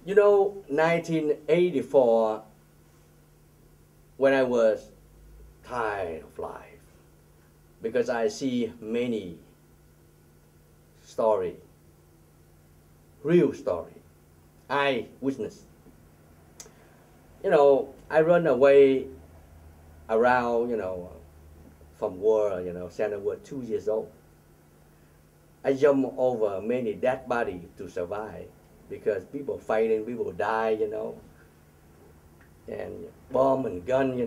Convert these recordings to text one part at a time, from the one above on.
You know, 1984, when I was tired of life, because I see many story, real story, I witnessed. You know, I run away around, from war, since I was 2 years old. I jump over many dead bodies to survive because people fighting, people die, and bomb and gun,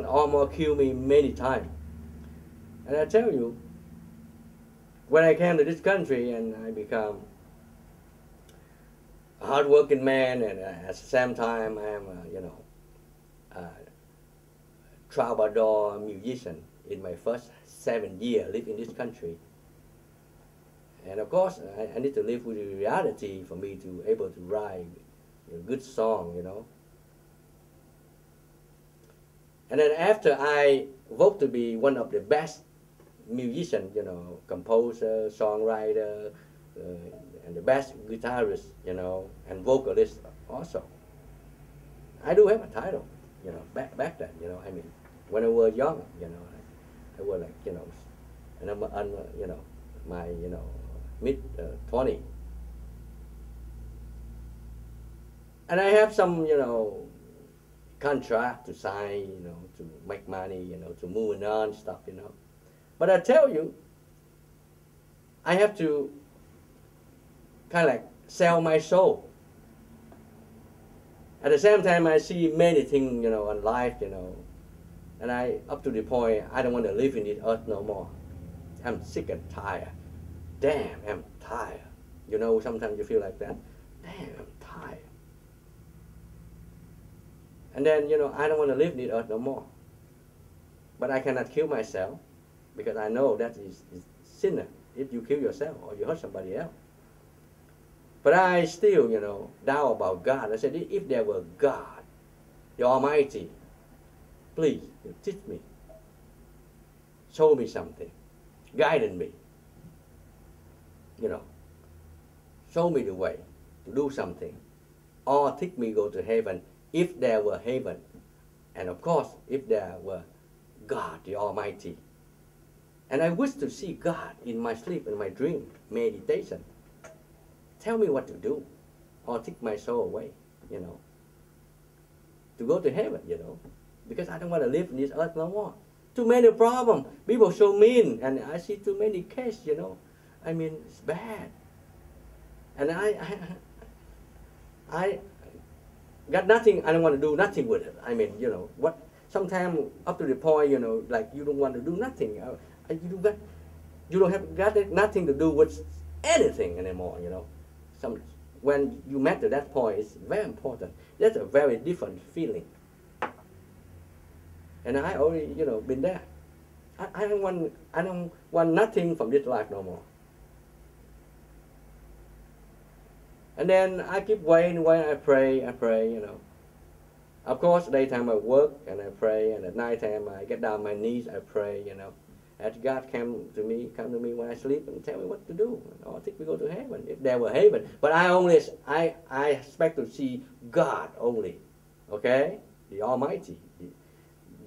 almost kill me many times. And I tell you, when I came to this country and I become a hardworking man, and at the same time I am a troubadour musician in my first 7 years live in this country. And of course, I need to live with the reality for me to able to write a good song, And then after I vote to be one of the best musician, composer, songwriter, and the best guitarist, and vocalist also. I do have a title, back then, I mean, when I was young, I was like, and I'm my, mid 20. And I have some, contract to sign, to make money, to move on stuff, But I tell you, I have to kind of like sell my soul. At the same time, I see many things, in life, and I, up to the point, I don't want to live in this earth no more. I'm sick and tired. Damn, I'm tired. Sometimes you feel like that. Damn, I'm tired. And then, I don't want to live in this earth no more. But I cannot kill myself because I know that is sinner if you kill yourself or you hurt somebody else. But I still, doubt about God. I said, if there were God, the Almighty, please teach me, show me something, guide me, show me the way to do something, or take me go to heaven if there were heaven, and of course if there were God, the Almighty. And I wish to see God in my sleep, in my dream, meditation. Tell me what to do, or take my soul away, to go to heaven, because I don't want to live in this earth no more. Too many problems. People so mean, and I see too many cases, I mean, it's bad. And I got nothing. I don't want to do nothing with it. I mean, what? Sometimes up to the point, like you don't want to do nothing. You don't have got nothing to do with anything anymore. When you met to that point, it's very important. That's a very different feeling. And I already, been there. I don't want nothing from this life no more. And then I keep waiting, I pray, Of course, daytime I work and I pray, and at nighttime I get down on my knees, I pray, As God come to me when I sleep and tell me what to do. I think we go to heaven, if there were heaven. But I expect to see God only, okay? The Almighty,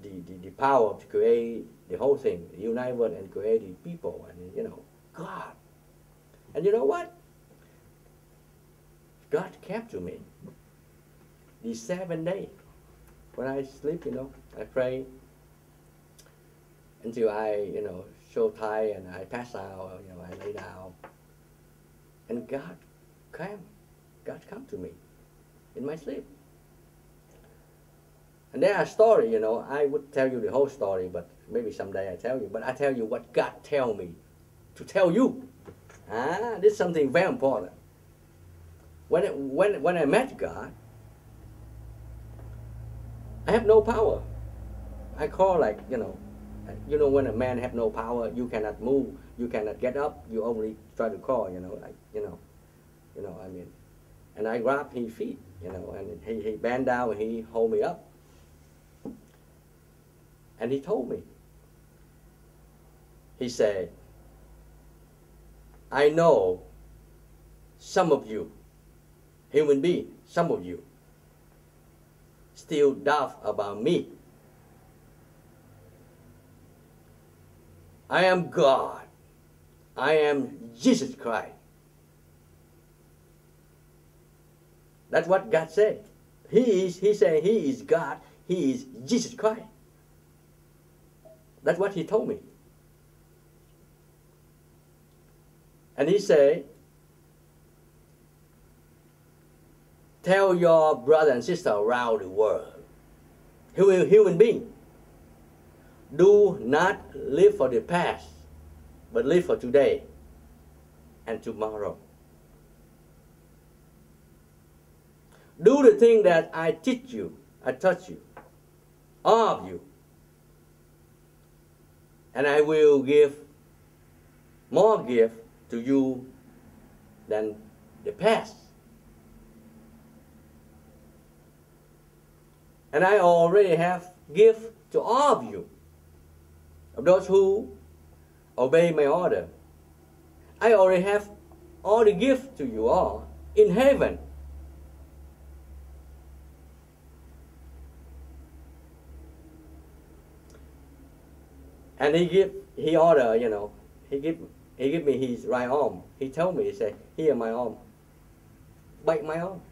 the power to create the whole thing, the universe and create the people, and God. And you know what? God came to me these 7 days. When I sleep, I pray until I, so tired and I pass out, I lay down. And God came. God come to me in my sleep. And there are stories, I would tell you the whole story, but maybe someday I tell you. But I tell you what God tell me to tell you. This is something very important. When I met God, I have no power. I call like, when a man have no power, you cannot move, you cannot get up, you only try to call, I mean. And I grab his feet, and he bent down and he hold me up. And he told me, he said, I know some of you, human being, some of you still doubt about me. I am God. I am Jesus Christ. That's what God said. He's saying He is God. He is Jesus Christ. That's what He told me. And He said, tell your brother and sister around the world, human being, do not live for the past, but live for today and tomorrow. Do the thing that I teach you, I taught you, all of you, and I will give more gift to you than the past. And I already have gift to all of you, of those who obey my order. I already have all the gift to you all in heaven. And he ordered, you know, he give me his right arm. He told me, he said, here my arm, bite my arm.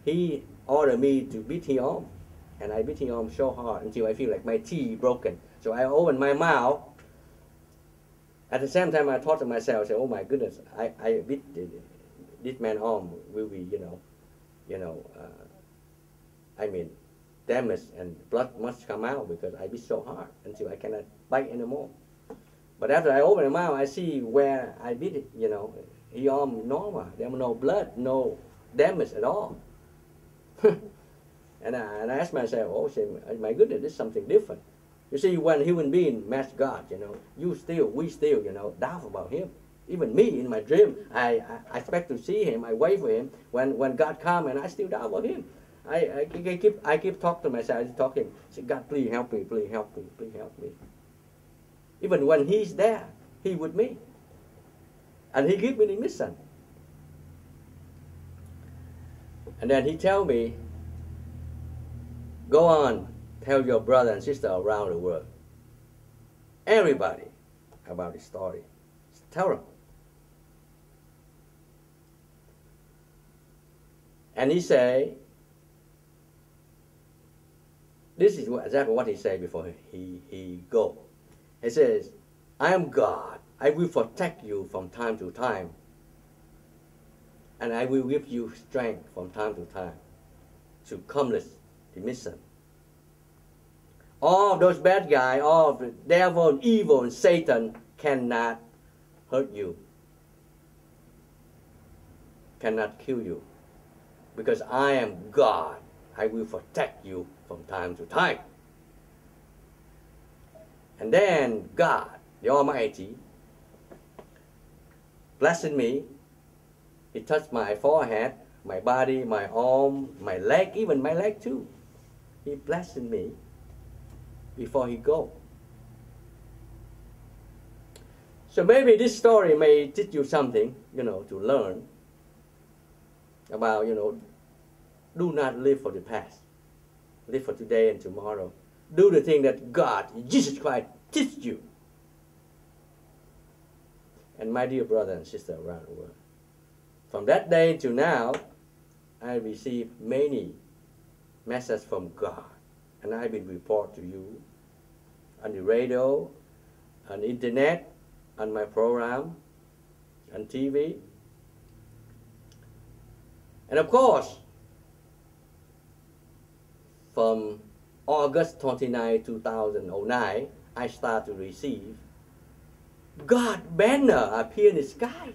He ordered me to beat his arm, and I beat his arm so hard until I feel like my teeth broken. So I opened my mouth. At the same time, I thought to myself, say, oh my goodness, I beat this man's arm will be, I mean, damaged and blood must come out because I beat so hard until I cannot bite anymore. But after I open my mouth, I see where I beat it, his arm normal. There was no blood, no damage at all. And I asked myself, oh, my goodness, this is something different. You see, when human being match God, we still, doubt about Him. Even me, in my dream, I expect to see Him, I wait for Him. When God comes, and I still doubt about Him. I keep talking to myself, I say, God, please help me, please help me, please help me. Even when He's there, He with me. And He give me the mission. And then He tell me, go on, tell your brother and sister around the world, everybody, about the story. Tell them. And He say, this is exactly what He said before he go. He says, I am God. I will protect you from time to time. And I will give you strength from time to time to accomplish the mission. All of those bad guys, all of the devil and evil and Satan cannot hurt you, cannot kill you, because I am God. I will protect you from time to time. And then God, the Almighty, blessed me. He touched my forehead, my body, my arm, my leg, even my leg too. He blessed me before He go. So maybe this story may teach you something, to learn about, do not live for the past. Live for today and tomorrow. Do the thing that God, Jesus Christ, teach you. And my dear brother and sister around the world, from that day to now, I received many messages from God. And I will report to you on the radio, on the internet, on my program, on TV. And of course, from August 29, 2009, I start to receive God banner appear in the sky.